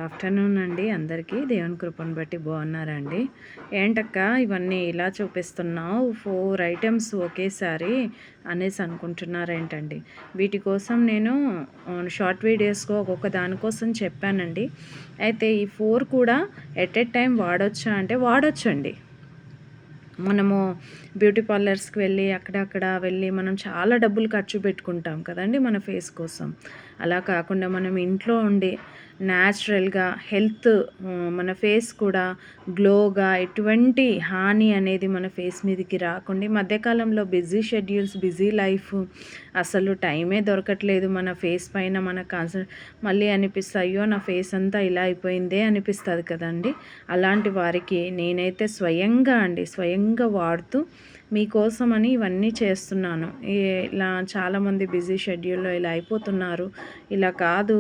Afternoon అండి అందరికీ. దేవుని కృపను బట్టి బాగున్నారా అండి? ఏంటక్క ఇవన్నీ ఇలా చూపిస్తున్నావు, 4 ఐటమ్స్ ఒకేసారి అనేసి అనుకుంటున్నారేంటండి? వీటి కోసం నేను షార్ట్ వీడియోస్గా ఒక్కొక్క దానికోసం చెప్పానండి. అయితే ఈ 4 కూడా ఎట్ ఎ టైం వాడొచ్చా అంటే వాడొచ్చండి. మనము బ్యూటీ పార్లర్స్కి వెళ్ళి అక్కడక్కడ వెళ్ళి మనం చాలా డబ్బులు ఖర్చు పెట్టుకుంటాం కదండి మన ఫేస్ కోసం. అలా కాకుండా మనం ఇంట్లో ఉండి న్యాచురల్గా హెల్త్, మన ఫేస్ కూడా గ్లోగా, ఎటువంటి హాని అనేది మన ఫేస్ మీదకి రాకుండా. మధ్యకాలంలో బిజీ షెడ్యూల్స్, బిజీ లైఫ్, అసలు టైమే దొరకట్లేదు మన ఫేస్ పైన. మన మళ్ళీ అనిపిస్తుంది, అయ్యో నా ఫేస్ అంతా ఇలా అయిపోయిందే అనిపిస్తుంది కదండి. అలాంటి వారికి నేనైతే స్వయంగా వాడుతూ మీకోసమని ఇవన్నీ చేస్తున్నాను. ఇలా చాలామంది బిజీ షెడ్యూల్లో ఇలా అయిపోతున్నారు. ఇలా కాదు,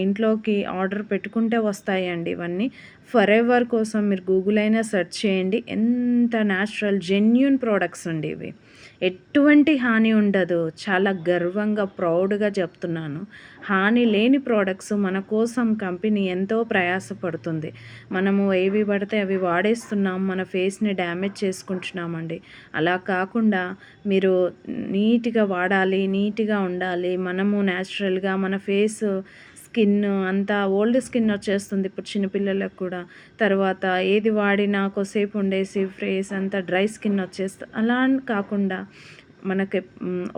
ఇంట్లోకి ఆర్డర్ పెట్టుకుంటే వస్తాయండి ఇవన్నీ. ఫర్ ఎవర్ కోసం మీరు గూగుల్ అయినా సెర్చ్ చేయండి. ఎంత న్యాచురల్ జెన్యూన్ ప్రోడక్ట్స్ అండి ఇవి. ఎటువంటి హాని ఉండదు. చాలా గర్వంగా ప్రౌడ్గా చెప్తున్నాను. హాని లేని ప్రోడక్ట్స్ మన కోసం కంపెనీ ఎంతో ప్రయాసపడుతుంది. మనము ఏవి పడితే అవి వాడేస్తున్నాం, మన ఫేస్ని డ్యామేజ్ చేసుకుంటున్నామండి. అలా కాకుండా మీరు నీట్గా వాడాలి, నీట్గా ఉండాలి. మనము న్యాచురల్గా మన ఫేస్ స్కిన్ అంతా ఓల్డ్ స్కిన్ వచ్చేస్తుంది ఇప్పుడు చిన్నపిల్లలకు కూడా. తర్వాత ఏది వాడినా కొద్దిసేపు ఉండేసి ఫేస్ అంతా డ్రై స్కిన్ వచ్చేస్తుంది. అలా కాకుండా మనకి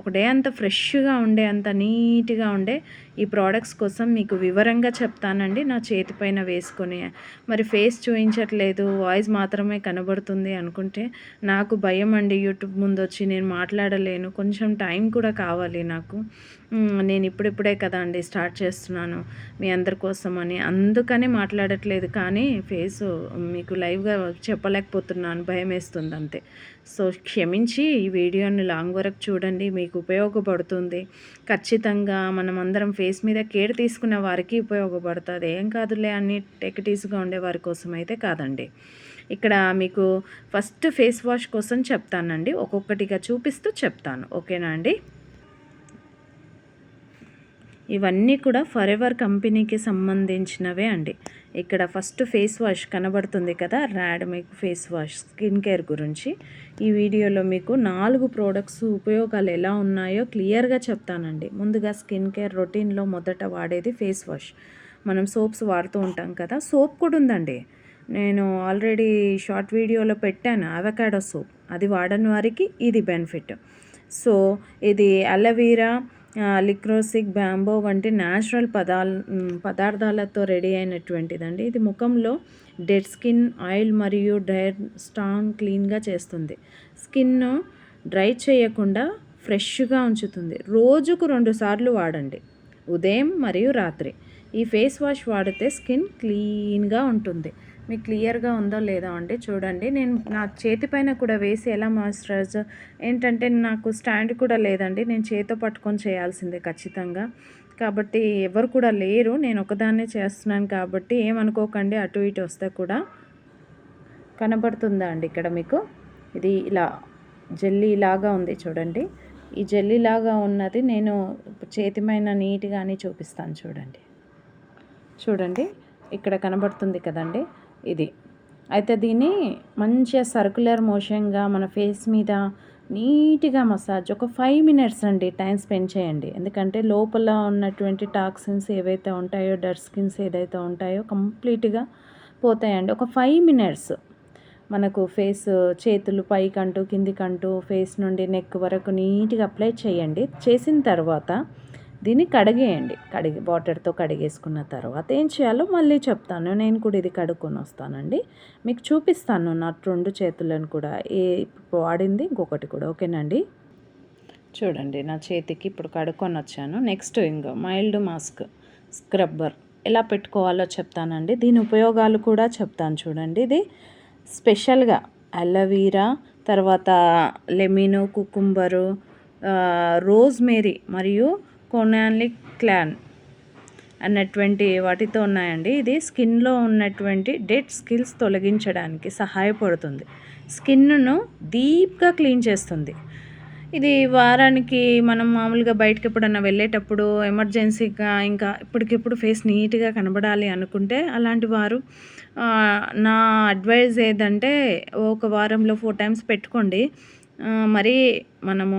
ఒక డే అంతా ఫ్రెష్గా ఉండే, అంత నీట్గా ఉండే ఈ ప్రోడక్ట్స్ కోసం మీకు వివరంగా చెప్తానండి. నా చేతి పైన వేసుకొని మరి ఫేస్ చూపించట్లేదు, వాయిస్ మాత్రమే కనబడుతుంది అనుకుంటే నాకు భయం అండి. యూట్యూబ్ ముందు వచ్చి నేను మాట్లాడలేను, కొంచెం టైం కూడా కావాలి నాకు. నేను ఇప్పుడిప్పుడే కదా అండి స్టార్ట్ చేస్తున్నాను మీ అందరి కోసం అని, అందుకనే మాట్లాడట్లేదు. కానీ ఫేసు మీకు లైవ్గా చెప్పలేకపోతున్నాను, భయం వేస్తుంది అంతే. సో క్షమించి ఈ వీడియోని లాంగ్ వరకు చూడండి, మీకు ఉపయోగపడుతుంది ఖచ్చితంగా. మనమందరం ఫేస్ మీద కేర్ తీసుకునే వారికి ఉపయోగపడుతుంది. ఏం కాదులే అని టెక్టీస్గా ఉండే వారి కోసం అయితే కాదండి. ఇక్కడ మీకు ఫస్ట్ ఫేస్ వాష్ కోసం చెప్తానండి, ఒక్కొక్కటిగా చూపిస్తూ చెప్తాను, ఓకేనా అండి? ఇవన్నీ కూడా ఫర్ ఎవర్ కంపెనీకి సంబంధించినవే అండి. ఇక్కడ ఫస్ట్ ఫేస్ వాష్ కనబడుతుంది కదా, మీకు ఫేస్ వాష్ స్కిన్ కేర్ గురించి ఈ వీడియోలో మీకు 4 ప్రోడక్ట్స్ ఉపయోగాలు ఎలా ఉన్నాయో క్లియర్గా చెప్తానండి. ముందుగా స్కిన్ కేర్ రొటీన్లో మొదట వాడేది ఫేస్ వాష్. మనం సోప్స్ వాడుతూ ఉంటాం కదా, సోప్ కూడా ఉందండి. నేను ఆల్రెడీ షార్ట్ వీడియోలో పెట్టాను అవకాడో సోప్. అది వాడని వారికి ఇది బెనిఫిట్. సో ఇది అలోవెరా, లిక్రోసిక్, బ్యాంబో వంటి న్యాచురల్ పదార్థాలతో రెడీ అయినటువంటిదండి. ఇది ముఖంలో డెడ్ స్కిన్, ఆయిల్ మరియు డైర్ స్ట్రాంగ్ క్లీన్గా చేస్తుంది. స్కిన్ డ్రై చేయకుండా ఫ్రెష్గా ఉంచుతుంది. రోజుకు 2 సార్లు వాడండి, ఉదయం మరియు రాత్రి. ఈ ఫేస్ వాష్ వాడితే స్కిన్ క్లీన్గా ఉంటుంది. మీకు క్లియర్గా ఉందో లేదో అండి చూడండి. నేను నా చేతి పైన కూడా వేసి ఎలా మాయిశ్చరైజర్, ఏంటంటే నాకు స్టాండ్ కూడా లేదండి, నేను చేతితో పట్టుకొని చేయాల్సిందే ఖచ్చితంగా. కాబట్టి ఎవరు కూడా లేరు, నేను ఒకదాన్నే చేస్తున్నాను కాబట్టి ఏమనుకోకండి. అటు ఇటు వస్తే కూడా కనబడుతుందా అండి ఇక్కడ మీకు? ఇది ఇలా జెల్లీ లాగా ఉంది చూడండి. ఈ జెల్లీ లాగా ఉన్నది నేను చేతి పైన నీట్గా అని చూపిస్తాను చూడండి. ఇక్కడ కనబడుతుంది కదండి ఇది. అయితే దీన్ని మంచిగా సర్క్యులర్ మోషన్గా మన ఫేస్ మీద నీట్గా మసాజ్ ఒక 5 మినిట్స్ అండి టైం స్పెండ్ చేయండి. ఎందుకంటే లోపల ఉన్నటువంటి టాక్సిన్స్ ఏవైతే ఉంటాయో, డెడ్ స్కిన్స్ ఏదైతే ఉంటాయో కంప్లీట్గా పోతాయండి. ఒక 5 మినిట్స్ మనకు ఫేస్, చేతులు పైకంటూ కిందికంటూ ఫేస్ నుండి నెక్ వరకు నీట్గా అప్లై చేయండి. చేసిన తర్వాత దీన్ని కడిగేయండి. వాటర్తో కడిగేసుకున్న తర్వాత ఏం చేయాలో మళ్ళీ చెప్తాను. నేను కూడా ఇది కడుక్కొని వస్తానండి, మీకు చూపిస్తాను నా 2 చేతులను కూడా, ఏ వాడింది ఇంకొకటి కూడా, ఓకేనండి? చూడండి నా చేతికి ఇప్పుడు కడుక్కొని వచ్చాను. నెక్స్ట్ ఇంకో మైల్డ్ మాస్క్ స్క్రబ్బర్ ఎలా పెట్టుకోవాలో చెప్తానండి. దీని ఉపయోగాలు కూడా చెప్తాను చూడండి. ఇది స్పెషల్గా అలోవెరా, తర్వాత లెమన్, కుకుంబరు, రోజ్మేరీ మరియు కొనాలిక్ క్లాన్ అన్నటువంటి వాటితో ఉన్నాయండి. ఇది స్కిన్లో ఉన్నటువంటి డెడ్ స్కిల్స్ తొలగించడానికి సహాయపడుతుంది. స్కిన్ను డీప్గా క్లీన్ చేస్తుంది. ఇది వారానికి మనం మామూలుగా బయటకి ఎప్పుడన్నా వెళ్ళేటప్పుడు ఎమర్జెన్సీగా ఇంకా ఇప్పటికిప్పుడు ఫేస్ నీట్‌గా కనబడాలి అనుకుంటే అలాంటి వారు నా అడ్వైజ్ ఏదంటే ఒక వారంలో 4 టైమ్స్ పెట్టుకోండి. మరీ మనము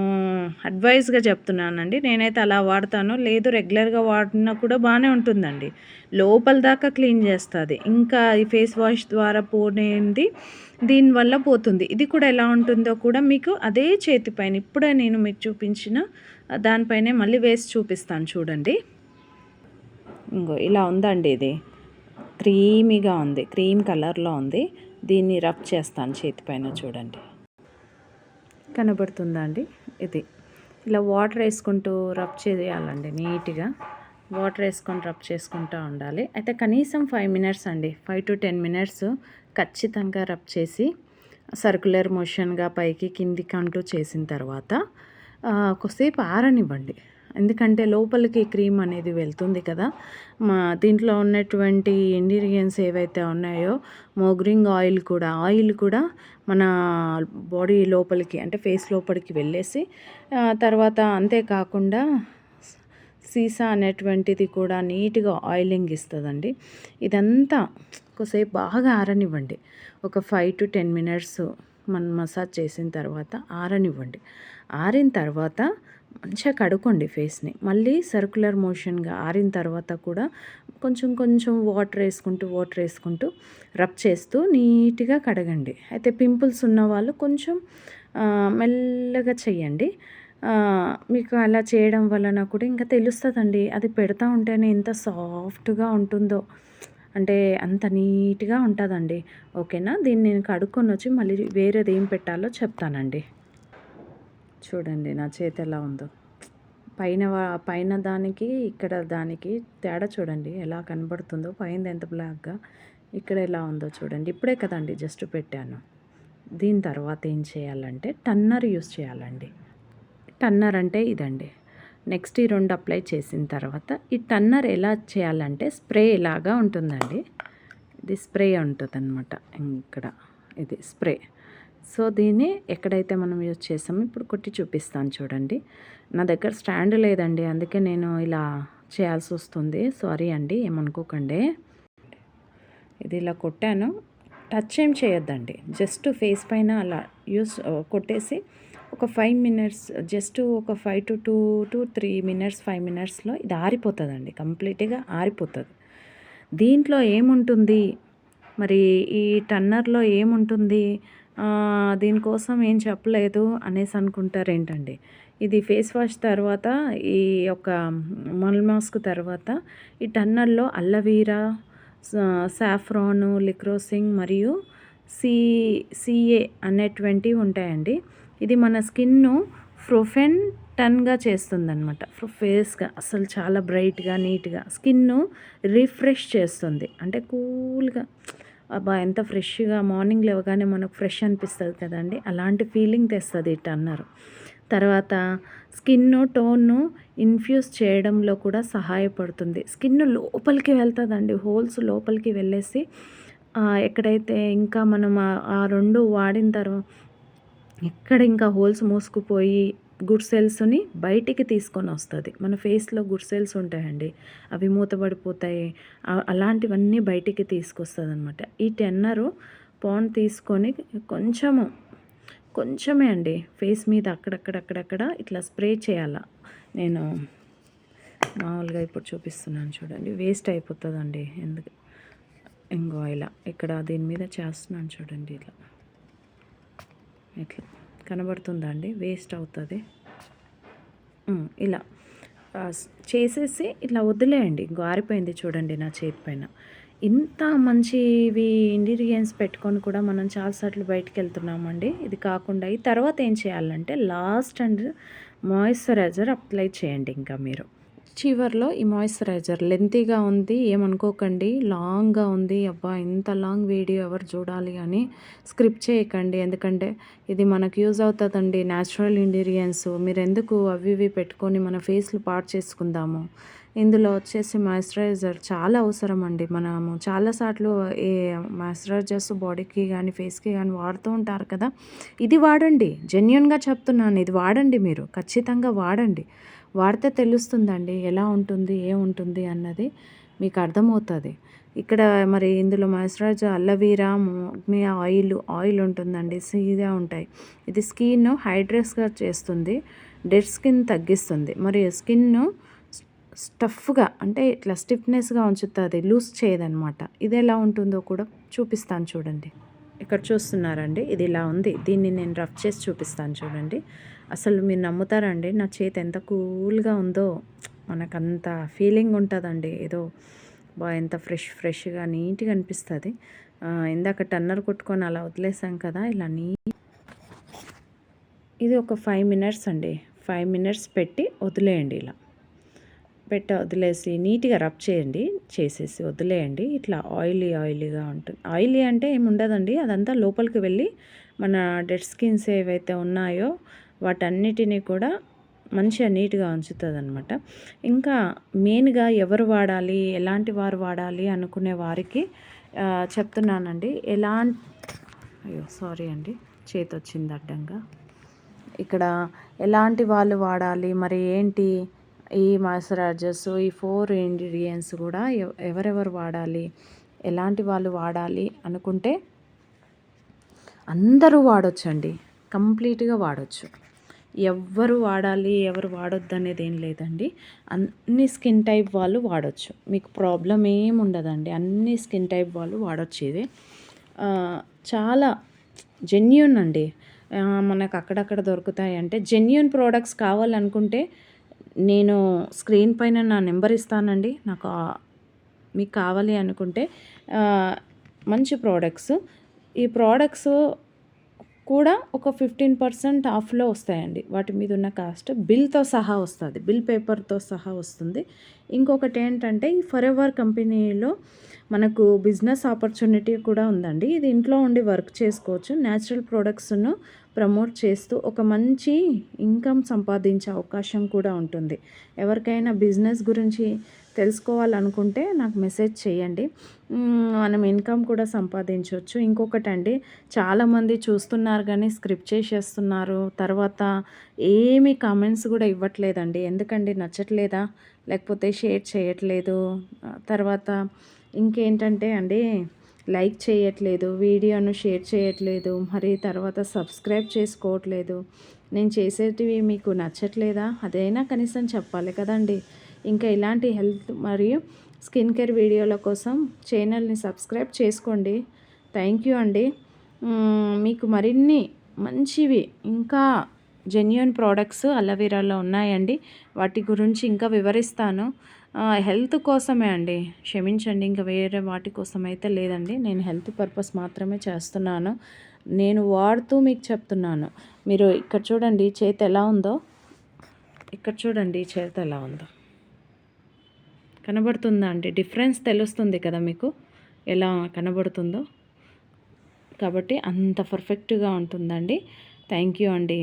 అడ్వైస్‌గా చెప్తున్నానండి. నేనైతే అలా వాడతాను. లేదు రెగ్యులర్‌గా వాడినా కూడా బానే ఉంటుందండి. లోపల దాకా క్లీన్ చేస్తది. ఇంకా ఈ ఫేస్ వాష్ ద్వారా పోనేది దీనివల్ల పోతుంది. ఇది కూడా ఎలా ఉంటుందో కూడా మీకు అదే చేతి పైన ఇప్పుడే నేను మీకు చూపించిన దానిపైనే మళ్ళీ వేసి చూపిస్తాను చూడండి. ఇంగో ఇలా ఉందండి ఇది. క్రీమీగా ఉంది. క్రీమ్ కలర్‌లో ఉంది. దీన్ని రబ్ చేస్తాను చేతి పైన చూడండి. కనబడుతుందా అండి? ఇది. ఇలా వాటర్ వేసుకుంటూ రబ్ చేయాలండి నీట్‌గా. వాటర్ వేసుకొని రబ్ చేసుకుంటూ ఉండాలి. అయితే కనీసం 5 మినిట్స్ అండి. 5-10 మినిట్స్ ఖచ్చితంగా రబ్ చేసి సర్క్యులర్ మోషన్‌గా పైకి కిందికి అంటూ చేసిన తర్వాత కొద్దిసేపు ఆరనివ్వండి. ఎందుకంటే లోపలికి క్రీమ్ అనేది వెళ్తుంది కదా! దీంట్లో ఉన్నటువంటి ఇంగ్రీడియెంట్స్ ఏవైతే ఉన్నాయో మోగ్రింగ్ ఆయిల్ కూడా మన బాడీ లోపలికి అంటే ఫేస్ లోపలికి వెళ్ళేసి తర్వాత అంతేకాకుండా సీసా అనేటువంటిది కూడా నీట్‌గా ఆయిలింగ్ ఇస్తదండి. ఇదంతా కొద్దిసేపు బాగా ఆరనివ్వండి. ఒక 5-10 మినిట్స్ మనం మసాజ్ చేసిన తర్వాత ఆరనివ్వండి. ఆరిన తర్వాత మంచిగా కడుక్కోండి ఫేస్‌ని. మళ్ళీ సర్క్యులర్ మోషన్‌గా ఆరిన తర్వాత కూడా కొంచెం వాటర్ వేసుకుంటూ రబ్ చేస్తూ నీట్‌గా కడగండి. అయితే పింపుల్స్ ఉన్నవాళ్ళు కొంచెం మెల్లగా చేయండి. మీకు అలా చేయడం వలన కూడా ఇంకా తెలుస్తదండి. అది పెడతా ఉంటేనే ఎంత సాఫ్ట్‌గా ఉంటుందో. అంటే అంత నీట్‌గా ఉంటదండి. ఓకేనా? దీన్ని నేను కడుక్కొనొచ్చి మళ్ళీ వేరేది ఏం పెట్టాలో చెప్తానండి. చూడండి నా చేతి ఎలా ఉందో. పైన దానికి ఇక్కడ దానికి తేడా చూడండి ఎలా కనబడుతుందో. పైనది ఎంత బ్లాక్‌గా ఇక్కడ ఎలా ఉందో చూడండి. ఇప్పుడే కదండి జస్ట్ పెట్టాను. దీని తర్వాత ఏం చేయాలంటే టన్నర్ యూస్ చేయాలండి. టన్నర్ అంటే ఇదండి. నెక్స్ట్ ఈ 2 అప్లై చేసిన తర్వాత ఈ టన్నర్ ఎలా చేయాలంటే స్ప్రే లాగా ఉంటుందండి. ఇది స్ప్రే ఉంటుందన్నమాట. ఇక్కడ ఇది స్ప్రే. సో దీన్ని ఎక్కడైతే మనం యూజ్ చేసామో ఇప్పుడు కొట్టి చూపిస్తాను చూడండి. నా దగ్గర స్టాండ్ లేదండి. అందుకే నేను ఇలా చేయాల్సి వస్తుంది. సారీ అండి ఏమనుకోకండి. ఇది ఇలా కొట్టాను. టచ్ ఏం చేయొద్దండి. జస్ట్ ఫేస్ పైన అలా కొట్టేసి ఒక 5 మినిట్స్ జస్ట్ ఒక 2-3 మినిట్స్ 5 మినిట్స్లో ఇది ఆరిపోతుందండి. కంప్లీట్‌గా ఆరిపోతుంది. దీంట్లో ఏముంటుంది మరి ఈ టన్నర్‌లో ఏముంటుంది దీనికోసం ఏం చెప్పలేదు అనేసి అనుకుంటారేంటండి. ఇది ఫేస్ వాష్ తర్వాత ఈ యొక్క మల్ మాస్క్ తర్వాత ఈ టన్నర్‌లో అల్లవీరా, సాఫ్రాను, లిక్రోసింగ్ మరియు సి సిఏ అనేటువంటివి ఉంటాయండి. ఇది మన స్కిన్ను టన్గా చేస్తుందనమాట. ఫేస్‌గా అసలు చాలా బ్రైట్‌గా, నీట్‌గా స్కిన్ను రిఫ్రెష్ చేస్తుంది. అంటే కూల్‌గా అబ్బా! ఎంత ఫ్రెష్‌గా మార్నింగ్ లేవగానే మనకు ఫ్రెష్ అనిపిస్తది కదండీ! అలాంటి ఫీలింగ్ తెస్తది ఈ టన్నర్. తర్వాత స్కిన్ను టోన్‌ను ఇన్ఫ్యూజ్ చేయడంలో కూడా సహాయపడుతుంది. స్కిన్ లోపలికి వెళ్తదండి. హోల్స్ లోపలికి వెళ్ళేసి ఎక్కడైతే ఇంకా మనం ఆ 2 వాడిన ఎక్కడ ఇంకా హోల్స్ మూసుకుపోయి గుడ్ సెల్స్‌ని బయటికి తీసుకొనొస్తది. మన ఫేస్‌లో గుడ్ సెల్స్ ఉంటాయండి. అవి మూతబడిపోతాయి. అలాంటివన్నీ బయటికి తీసుకొస్తదనమాట. ఈ టెన్నరు తీసుకొని కొంచెమే అండి ఫేస్ మీద అక్కడక్కడ ఇట్లా స్ప్రే చేయాల. నేను మామూలుగా ఇప్పుడు చూపిస్తున్నాను చూడండి. వేస్ట్ అయిపోతదండి. ఇంగో ఇలా ఇక్కడ దీని మీద చేస్తున్నాను చూడండి ఇట్లా కనబడుతుందా అండి? వేస్ట్ అవుతుంది. ఇలా చేసేసి ఇట్లా వదిలేయండి. ఇంకో ఆరిపోయింది చూడండి నా చేతి పైన. ఇంత మంచివి ఇంగ్రీడియంట్స్ పెట్టుకొని కూడా మనం చాలాసార్లు బయటికి వెళ్తున్నామండి. ఇది కాకుండా ఈ తర్వాత ఏం చేయాలంటే లాస్ట్ అండ్ మాయిశ్చరైజర్ అప్లై చేయండి ఇంకా మీరు. చివర్లో ఈ మాయిశ్చరైజర్ లెంతీగా ఉంది ఏమనుకోకండి. లాంగ్గా ఉంది. అబ్బా! ఇంత లాంగ్ వీడియో ఎవరు చూడాలి అని స్క్రిప్ట్ చేయకండి. ఎందుకంటే ఇది మనకు యూజ్ అవుతుందండి. న్యాచురల్ ఇంగ్రీడియంట్స్ మీరెందుకు అవి ఇవి పెట్టుకొని మన ఫేస్లు పాడు చేసుకుందాము. ఇందులో వచ్చేసి మాయిశ్చరైజర్ చాలా అవసరం అండి. మనము చాలాసార్లు ఈ మాయిశ్చరైజర్స్ బాడీకి కానీ, ఫేస్‌కి కానీ వాడుతూ ఉంటారు కదా! ఇది వాడండి. జెన్యూన్‌గా చెప్తున్నాను. ఇది వాడండి మీరు. ఖచ్చితంగా వాడండి. వాడితే తెలుస్తుందండి ఎలా ఉంటుంది, ఏముంటుంది అన్నది మీకు అర్థమవుతది. ఇక్కడ మరి ఇందులో మాయిశ్చరైజర్ అలోవెరా, మోగ్ని ఆయిల్ ఉంటుందండి. సీదా ఉంటాయి. ఇది స్కిన్ హైడ్రేట్స్‌గా చేస్తుంది. డెడ్ స్కిన్ తగ్గిస్తుంది. మరియు స్కిన్ను స్టఫ్‌గా అంటే ఇట్లా స్టిఫ్‌నెస్‌గా ఉంచుతది. లూజ్ చేయదనమాట. ఇది ఎలా ఉంటుందో కూడా చూపిస్తాను చూడండి. ఇక్కడ చూస్తున్నారండి. ఇది ఇలా ఉంది. దీన్ని నేను రఫ్ చేసి చూపిస్తాను చూడండి. అసలు మీరు నమ్ముతారండి నా చేతి ఎంత కూల్‌గా ఉందో. మనకంత ఫీలింగ్ ఉంటదండి. ఏదో ఎంత ఫ్రెష్‌గా నీట్‌గా అనిపిస్తది. ఇందాక టన్నర్ కొట్టుకొని అలా వదిలేసాం కదా! ఇలా ఇది ఒక 5 మినిట్స్ అండి. 5 మినిట్స్ పెట్టి వదిలేయండి ఇలా. వదిలేసి నీట్‌గా రబ్ చేయండి. చేసేసి వదిలేయండి. ఇట్లా ఆయిలీగా ఉంటుంది. ఆయిలీ అంటే ఏముండదండి. అదంతా లోపలికి వెళ్ళి మన డెడ్ స్కిన్స్ ఏవైతే ఉన్నాయో వాటన్నిటిని కూడా మంచిగా నీట్‌గా ఉంచుతదనమాట. ఇంకా మెయిన్‌గా ఎవరు వాడాలి, ఎలాంటి వారు వాడాలి అనుకునే వారికి చెప్తున్నానండి. అయ్యో! సారీ అండి. చేతొచ్చింది అడ్డంగా. ఇక్కడ ఎలాంటి వాళ్ళు వాడాలి, మరి ఏంటి ఈ మాయిశ్చరైజర్స్, ఈ 4 ఇంగ్రీడియెంట్స్ కూడా ఎవరెవరు వాడాలి, ఎలాంటి వాళ్ళు వాడాలి అనుకుంటే అందరూ వాడొచ్చండి. కంప్లీట్‌గా వాడొచ్చు. ఎవ్వరు వాడాలి, ఎవరు వాడొద్దు అనేది ఏం లేదండి. అన్ని స్కిన్ టైప్ వాళ్ళు వాడొచ్చు. మీకు ప్రాబ్లమ్ ఏమి ఉండదండి. అన్ని స్కిన్ టైప్ వాళ్ళు వాడొచ్చు ఇది. చాలా జెన్యూన్ అండి. మనకు అక్కడక్కడ దొరుకుతాయి అంటే జెన్యూన్ ప్రోడక్ట్స్ కావాలనుకుంటే నేను స్క్రీన్ పైన నా నెంబర్ ఇస్తానండి. మీకు కావాలి అనుకుంటే మంచి ప్రోడక్ట్స్. ఈ ప్రోడక్ట్స్ కూడా ఒక 15% ఆఫ్‌లో వస్తాయండి. వాటి మీద ఉన్న కాస్ట్ బిల్‌తో సహా వస్తది. బిల్ పేపర్‌తో సహా వస్తుంది. ఇంకొకటి ఏంటంటే ఈ ఫరెవర్ కంపెనీలో మనకు బిజినెస్ ఆపర్చునిటీ కూడా ఉందండి. ఇది ఇంట్లో ఉండి వర్క్ చేసుకోవచ్చు. న్యాచురల్ ప్రొడక్ట్స్‌ను ప్రమోట్ చేస్తూ ఒక మంచి ఇన్కమ్ సంపాదించే అవకాశం కూడా ఉంటుంది. ఎవరికైనా బిజినెస్ గురించి తెలుసుకోవాలనుకుంటే నాకు మెసేజ్ చేయండి. మనం ఇన్కమ్ కూడా సంపాదించవచ్చు. ఇంకొకటండి, చాలామంది చూస్తున్నారు కానీ స్క్రిప్ట్ చేసేస్తున్నారు. తర్వాత ఏమి కామెంట్స్ కూడా ఇవ్వట్లేదండి. ఎందుకండి నచ్చట్లేదా? లేకపోతే షేర్ చేయట్లేదు. తర్వాత ఇంకేంటంటే అండి లైక్ చేయట్లేదు, వీడియోను షేర్ చేయట్లేదు, మరి తర్వాత సబ్స్క్రైబ్ చేసుకోవట్లేదు. నేను చేసేటివి మీకు నచ్చట్లేదా? అదైనా కనీసం చెప్పాలి కదండి. ఇంకా ఇలాంటి హెల్త్ మరియు స్కిన్ కేర్ వీడియోల కోసం ఛానల్ని సబ్స్క్రైబ్ చేసుకోండి. థ్యాంక్ యూ అండి. మీకు మరిన్ని మంచివి ఇంకా జెన్యూన్ ప్రోడక్ట్స్ అలోవెరాలో ఉన్నాయండి. వాటి గురించి ఇంకా వివరిస్తాను. హెల్త్ కోసమే అండి, క్షమించండి. ఇంకా వేరే వాటి కోసం అయితే లేదండి. నేను హెల్త్ పర్పస్ మాత్రమే చేస్తున్నాను. నేను వాడుతూ మీకు చెప్తున్నాను. మీరు ఇక్కడ చూడండి చేతి ఎలా ఉందో. ఇక్కడ చూడండి చేతి ఎలా ఉందో. కనబడుతుందా అండి? డిఫరెన్స్ తెలుస్తుంది కదా మీకు ఎలా కనబడుతుందో. కాబట్టి అంత పర్ఫెక్ట్గా ఉంటుందండి. థ్యాంక్ యూ అండి.